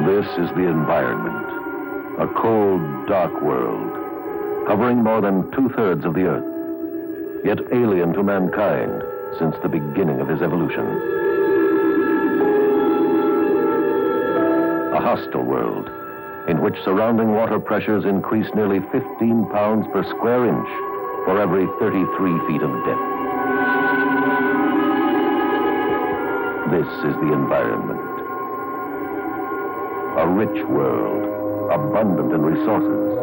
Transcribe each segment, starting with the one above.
This is the environment, a cold, dark world, covering more than 2/3 of the Earth, yet alien to mankind since the beginning of his evolution. A hostile world in which surrounding water pressures increase nearly 15 pounds per square inch for every 33 feet of depth. This is the environment. A rich world, abundant in resources,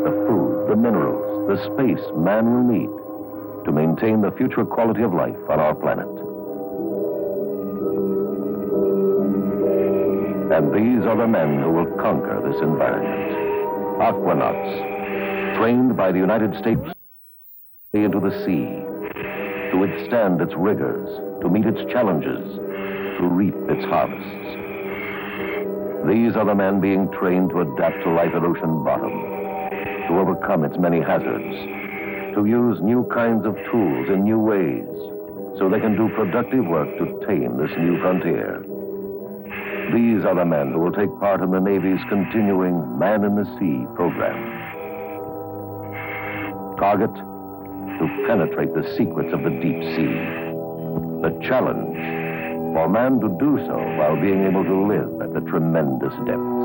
the food, the minerals, the space man will need to maintain the future quality of life on our planet. And these are the men who will conquer this environment. Aquanauts, trained by the United States into the sea, to withstand its rigors, to meet its challenges, to reap its harvests. These are the men being trained to adapt to life at ocean bottom, to overcome its many hazards, to use new kinds of tools in new ways, so they can do productive work to tame this new frontier. These are the men who will take part in the Navy's continuing Man in the Sea program. Target, to penetrate the secrets of the deep sea. The challenge, for man to do so while being able to live at the tremendous depths.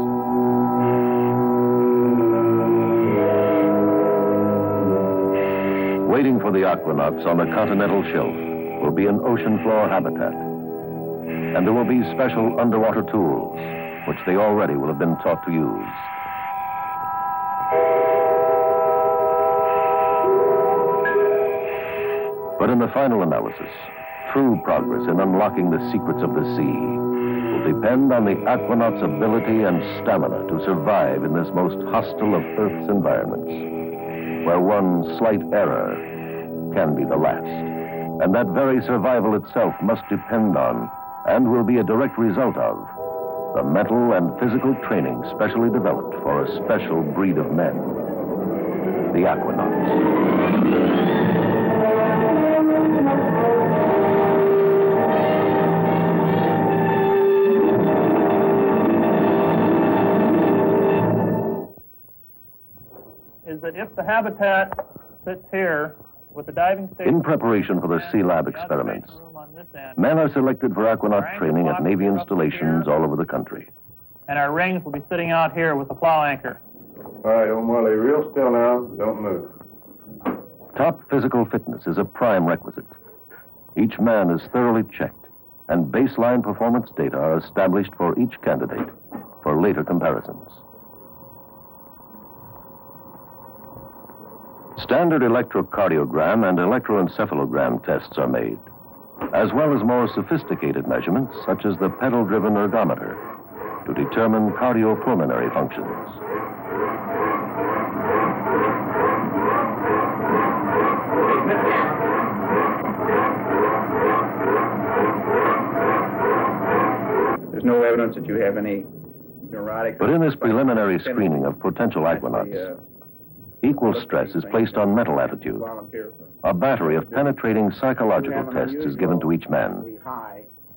Waiting for the Aquanauts on the continental shelf will be an ocean floor habitat. And there will be special underwater tools, which they already will have been taught to use. But in the final analysis, true progress in unlocking the secrets of the sea will depend on the Aquanauts' ability and stamina to survive in this most hostile of Earth's environments, where one slight error can be the last. And that very survival itself must depend on, and will be a direct result of, the mental and physical training specially developed for a special breed of men, the Aquanauts. Is that if the habitat sits here with the diving station... In preparation for the Sealab experiments, men are selected for Aquanaut training at Navy installations all over the country. And our rings will be sitting out here with the plow anchor. All right, O'Malley, real still now. Don't move. Top physical fitness is a prime requisite. Each man is thoroughly checked, and baseline performance data are established for each candidate for later comparisons. Standard electrocardiogram and electroencephalogram tests are made, as well as more sophisticated measurements such as the pedal-driven ergometer to determine cardiopulmonary functions. There's no evidence that you have any neurotic... But in this preliminary screening of potential Aquanauts, equal stress is placed on mental attitude. A battery of penetrating psychological tests is given to each man.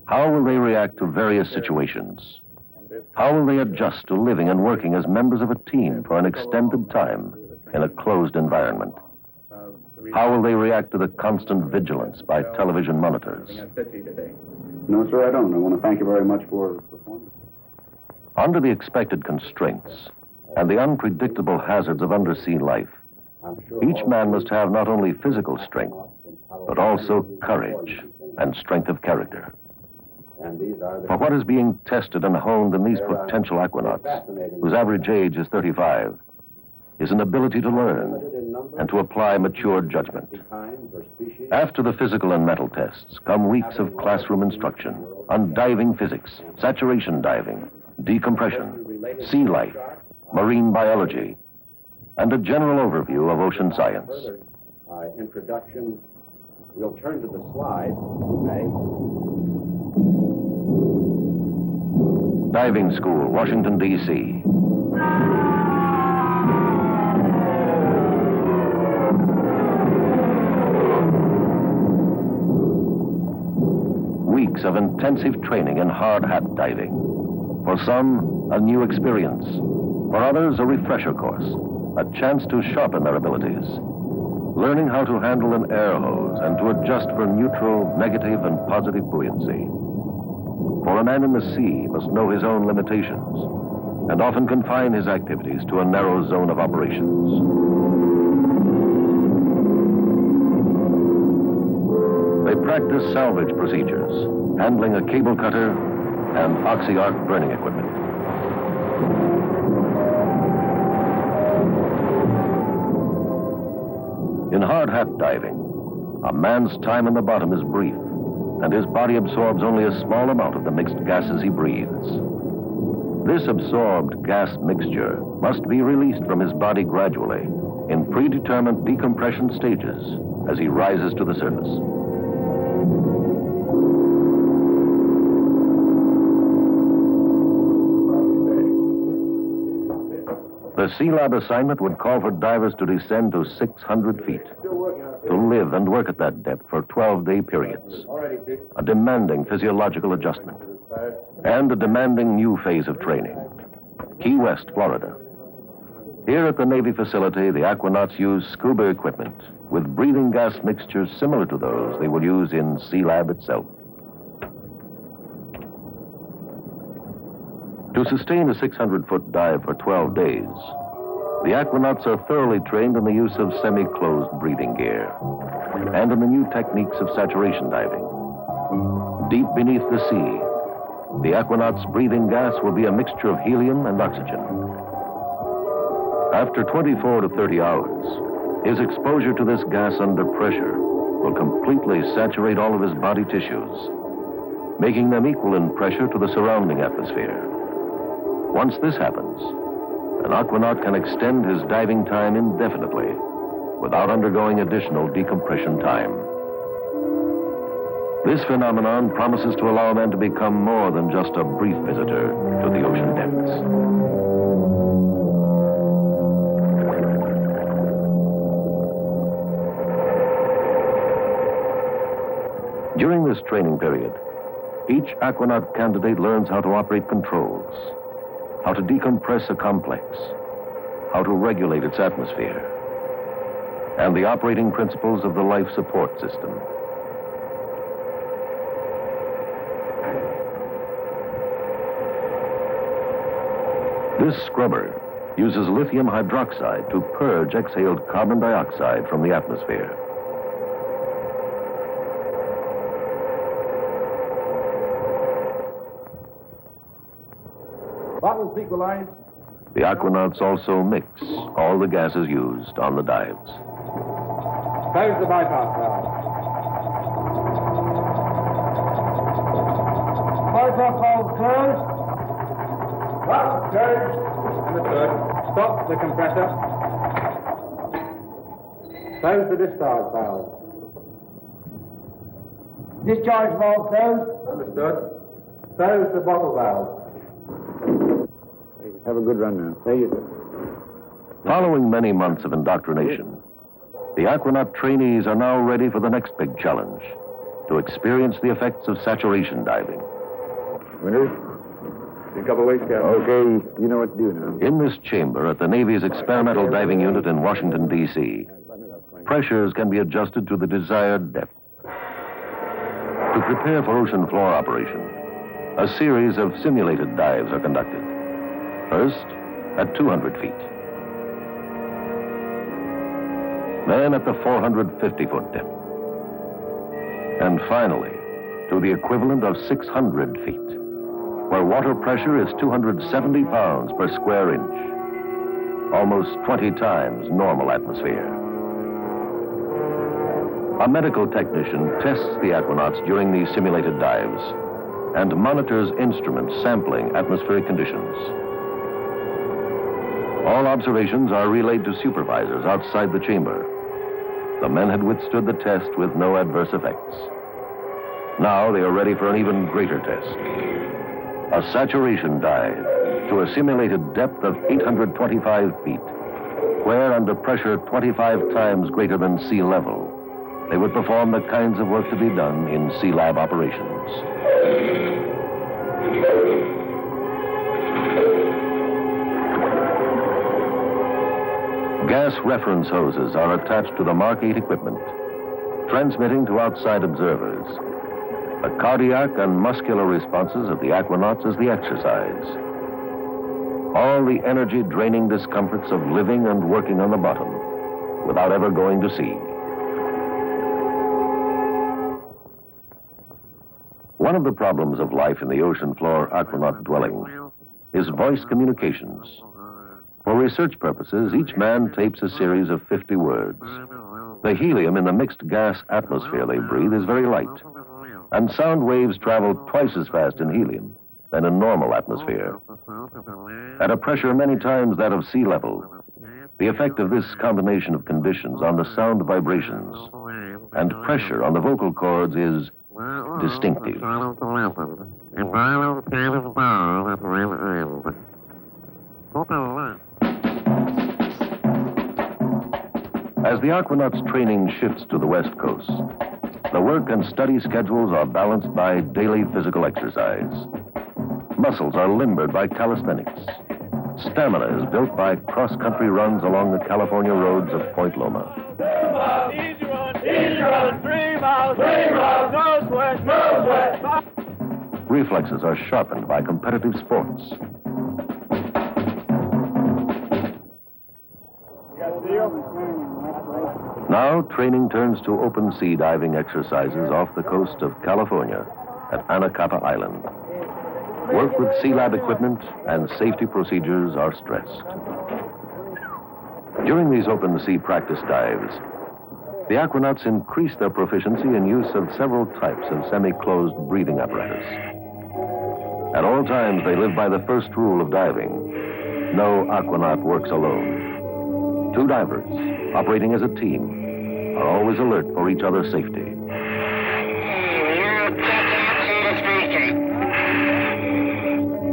How will they react to various situations? How will they adjust to living and working as members of a team for an extended time in a closed environment? How will they react to the constant vigilance by television monitors? No, sir, I don't. I want to thank you very much for performing. Under the expected constraints and the unpredictable hazards of undersea life, each man must have not only physical strength, but also courage and strength of character. For what is being tested and honed in these potential Aquanauts, whose average age is 35, is an ability to learn and to apply mature judgment. After the physical and mental tests come weeks of classroom instruction on diving physics, saturation diving, decompression, sea life, marine biology, and a general overview of ocean science. Introduction. We'll turn to the slide. Diving School, Washington, D.C. Weeks of intensive training in hard hat diving For some, a new experience. For others, a refresher course, a chance to sharpen their abilities. Learning how to handle an air hose and to adjust for neutral, negative, and positive buoyancy. For a man in the sea must know his own limitations and often confine his activities to a narrow zone of operations. They practice salvage procedures, handling a cable cutter and oxy-arc burning equipment. In hard hat diving, a man's time in the bottom is brief, and his body absorbs only a small amount of the mixed gases he breathes. This absorbed gas mixture must be released from his body gradually in predetermined decompression stages as he rises to the surface. The Sealab assignment would call for divers to descend to 600 feet, to live and work at that depth for 12-day periods. A demanding physiological adjustment, and a demanding new phase of training. Key West, Florida. Here at the Navy facility, the Aquanauts use scuba equipment with breathing gas mixtures similar to those they will use in Sealab itself. To sustain a 600-foot dive for 12 days, the Aquanauts are thoroughly trained in the use of semi-closed breathing gear and in the new techniques of saturation diving. Deep beneath the sea, the Aquanauts' breathing gas will be a mixture of helium and oxygen. After 24 to 30 hours, his exposure to this gas under pressure will completely saturate all of his body tissues, making them equal in pressure to the surrounding atmosphere. Once this happens, an Aquanaut can extend his diving time indefinitely without undergoing additional decompression time. This phenomenon promises to allow men to become more than just a brief visitor to the ocean depths. During this training period, each Aquanaut candidate learns how to operate controls, how to decompress a complex, how to regulate its atmosphere, and the operating principles of the life support system. This scrubber uses lithium hydroxide to purge exhaled carbon dioxide from the atmosphere. Bottles equalized. The Aquanauts also mix all the gases used on the dives. Close the bypass valve. Bypass valve closed. Valve closed. Understood. Stop the compressor. Close the discharge valve. Discharge valve closed. Understood. Close the bottle valve. Have a good run now. There you go. Following many months of indoctrination, the Aquanaut trainees are now ready for the next big challenge, to experience the effects of saturation diving. Winters? A couple ways, Captain. Okay, you know what to do now. In this chamber at the Navy's experimental diving unit in Washington, D.C., pressures can be adjusted to the desired depth. To prepare for ocean floor operation, a series of simulated dives are conducted. First, at 200 feet. Then at the 450-foot depth. And finally, to the equivalent of 600 feet, where water pressure is 270 pounds per square inch, almost 20 times normal atmosphere. A medical technician tests the Aquanauts during these simulated dives and monitors instruments sampling atmospheric conditions. All observations are relayed to supervisors outside the chamber. The men had withstood the test with no adverse effects. Now they are ready for an even greater test. A saturation dive to a simulated depth of 825 feet, where under pressure 25 times greater than sea level, they would perform the kinds of work to be done in Sealab operations. Gas reference hoses are attached to the Mark 8 equipment, transmitting to outside observers the cardiac and muscular responses of the Aquanauts as they exercise. All the energy-draining discomforts of living and working on the bottom without ever going to sea. One of the problems of life in the ocean floor Aquanaut dwelling is voice communications. For research purposes, each man tapes a series of 50 words. The helium in the mixed gas atmosphere they breathe is very light, and sound waves travel twice as fast in helium than in normal atmosphere. At a pressure many times that of sea level, the effect of this combination of conditions on the sound vibrations and pressure on the vocal cords is distinctive. As the Aquanauts' training shifts to the West Coast, the work and study schedules are balanced by daily physical exercise. Muscles are limbered by calisthenics. Stamina is built by cross-country runs along the California roads of Point Loma. 2 miles, easy run, 3 miles, no sweat, no sweat. Reflexes are sharpened by competitive sports. Now, training turns to open sea diving exercises off the coast of California at Anacapa Island. Work with Sealab equipment and safety procedures are stressed. During these open sea practice dives, the Aquanauts increase their proficiency in use of several types of semi-closed breathing apparatus. At all times, they live by the first rule of diving: no Aquanaut works alone. 2 divers, operating as a team, are always alert for each other's safety.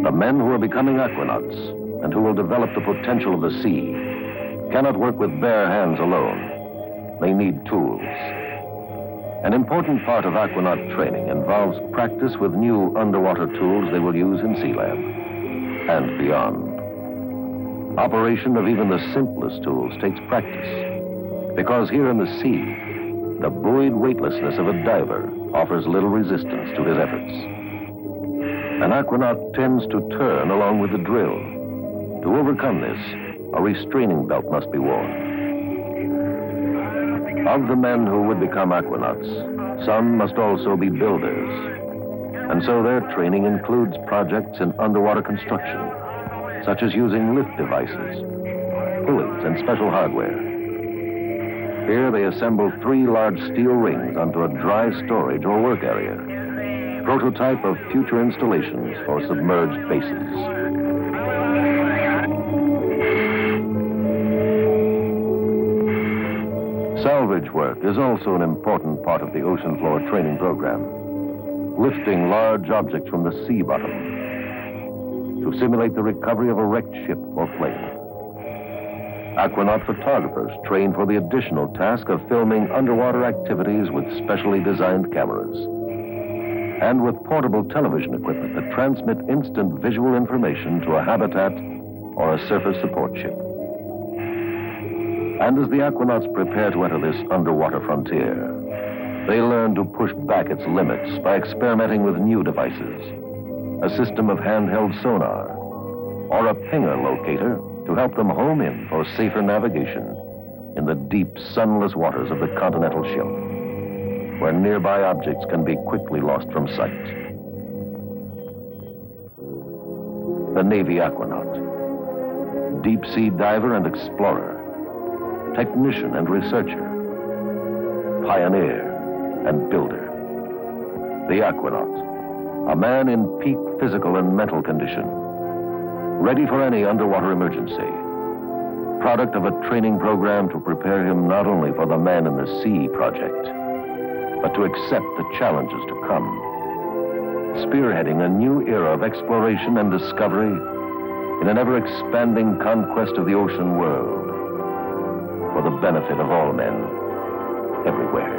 The men who are becoming Aquanauts and who will develop the potential of the sea cannot work with bare hands alone. They need tools. An important part of Aquanaut training involves practice with new underwater tools they will use in Sealab and beyond. Operation of even the simplest tools takes practice, because here in the sea, the buoyed weightlessness of a diver offers little resistance to his efforts. An Aquanaut tends to turn along with the drill. To overcome this, a restraining belt must be worn. Of the men who would become Aquanauts, some must also be builders. And so their training includes projects in underwater construction, such as using lift devices, pulleys, and special hardware. Here they assemble 3 large steel rings onto a dry storage or work area, prototype of future installations for submerged bases. Salvage work is also an important part of the ocean floor training program, lifting large objects from the sea bottom to simulate the recovery of a wrecked ship or plane. Aquanaut photographers train for the additional task of filming underwater activities with specially designed cameras, and with portable television equipment that transmit instant visual information to a habitat or a surface support ship. And as the Aquanauts prepare to enter this underwater frontier, they learn to push back its limits by experimenting with new devices, a system of handheld sonar, or a pinger locator to help them home in for safer navigation in the deep, sunless waters of the continental shelf, where nearby objects can be quickly lost from sight. The Navy Aquanaut, deep sea diver and explorer, technician and researcher, pioneer and builder. The Aquanaut, a man in peak physical and mental condition, ready for any underwater emergency, product of a training program to prepare him not only for the Man in the Sea project, but to accept the challenges to come, spearheading a new era of exploration and discovery in an ever-expanding conquest of the ocean world for the benefit of all men everywhere.